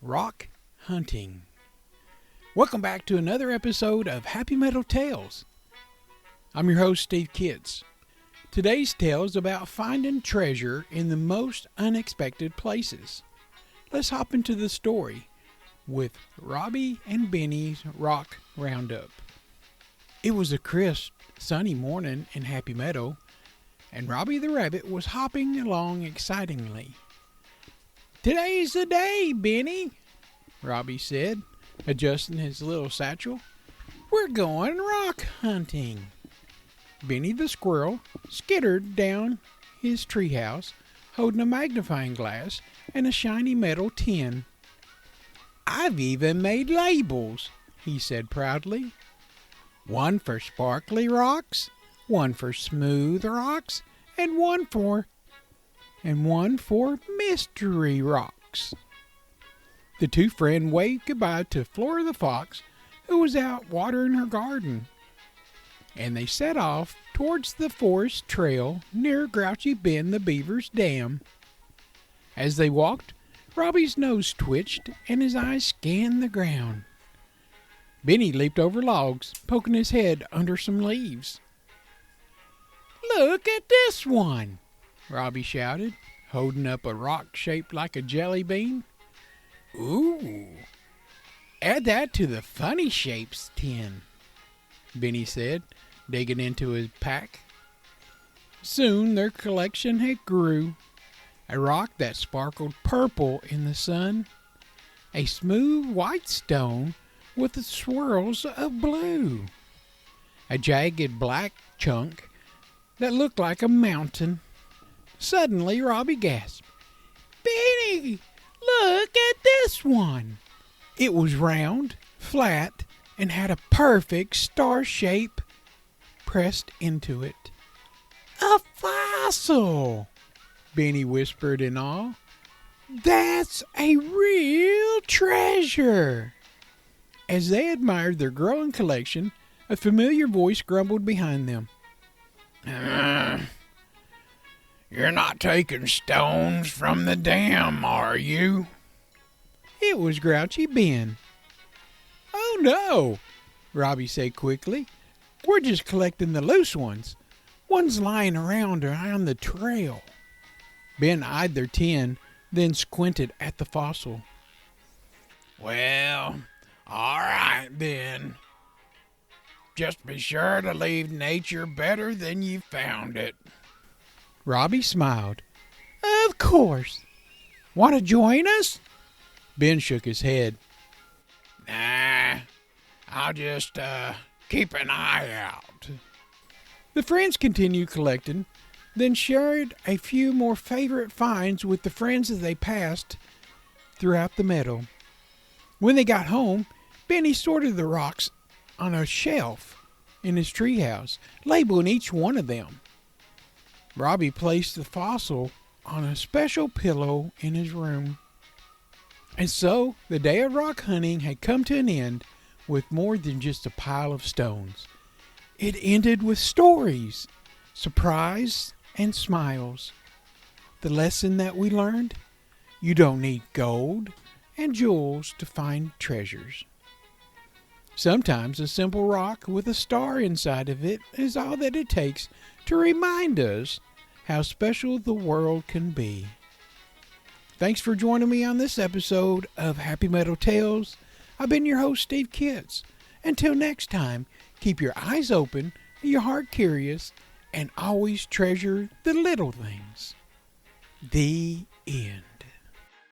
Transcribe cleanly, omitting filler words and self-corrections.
Rock hunting. Welcome back to another episode of Happy Meadow Tales. I'm your host, Steve Kitts. Today's tale is about finding treasure in the most unexpected places. Let's hop into the story with Robby and Benny's Rock Roundup. It was a crisp, sunny morning in Happy Meadow, and Robby the rabbit was hopping along excitingly. "Today's the day, Benny," Robby said, adjusting his little satchel. "We're going rock hunting." Benny the squirrel skittered down his treehouse, holding a magnifying glass and a shiny metal tin. "I've even made labels," he said proudly. "One for sparkly rocks, one for smooth rocks, and one for mystery rocks." The two friends waved goodbye to Flora the fox, who was out watering her garden, and they set off towards the forest trail near Grouchy Ben the beaver's dam. As they walked, Robby's nose twitched and his eyes scanned the ground. Benny leaped over logs, poking his head under some leaves. "Look at this one!" Robby shouted, holding up a rock shaped like a jelly bean. "Ooh, add that to the funny shapes tin," Benny said, digging into his pack. Soon their collection had grew. A rock that sparkled purple in the sun, a smooth white stone with the swirls of blue, a jagged black chunk that looked like a mountain. Suddenly Robby gasped, "Benny, look at this one!" It was round, flat, and had a perfect star shape pressed into it. "A fossil!" Benny whispered in awe. "That's a real treasure!" As they admired their growing collection, a familiar voice grumbled behind them. "You're not taking stones from the dam, are you?" It was Grouchy Ben. "Oh no," Robby said quickly. "We're just collecting the loose ones lying around on the trail." Ben eyed their tin, then squinted at the fossil. "Well, all right then. Just be sure to leave nature better than you found it." Robby smiled. "Of course. Want to join us?" Ben shook his head. "Nah, I'll just keep an eye out." The friends continued collecting, then shared a few more favorite finds with the friends as they passed throughout the meadow. When they got home, Benny sorted the rocks on a shelf in his treehouse, labeling each one of them. Robby placed the fossil on a special pillow in his room. And so the day of rock hunting had come to an end with more than just a pile of stones. It ended with stories, surprise, and smiles. The lesson that we learned: you don't need gold and jewels to find treasures. Sometimes a simple rock with a star inside of it is all that it takes to remind us how special the world can be. Thanks for joining me on this episode of Happy Meadow Tales. I've been your host, Steve Kitts. Until next time, keep your eyes open and your heart curious, and always treasure the little things. The end.